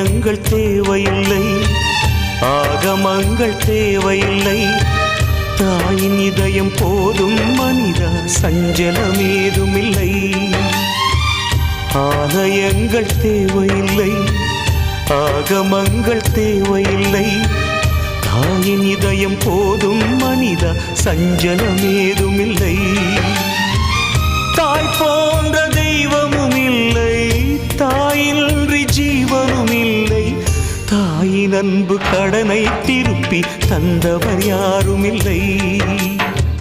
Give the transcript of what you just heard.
ஆலயங்கள் தேவையில்லை, ஆகமங்கள் தேவையில்லை, தாயின் இதயம் போதும் மனிதா, சஞ்சலமேதுமில்லை. ஆலயங்கள் தேவையில்லை, ஆகமங்கள் தேவையில்லை, தாயின் இதயம் போதும் மனிதா, சஞ்சலமேதுமில்லை. தாய் போன்ற தெய்வமும் இல்லை, தாயின்றி ஜீவனும் இல்லை, தாயின் அன்பு கடனை திருப்பி தந்தவர் யாரும் இல்லை.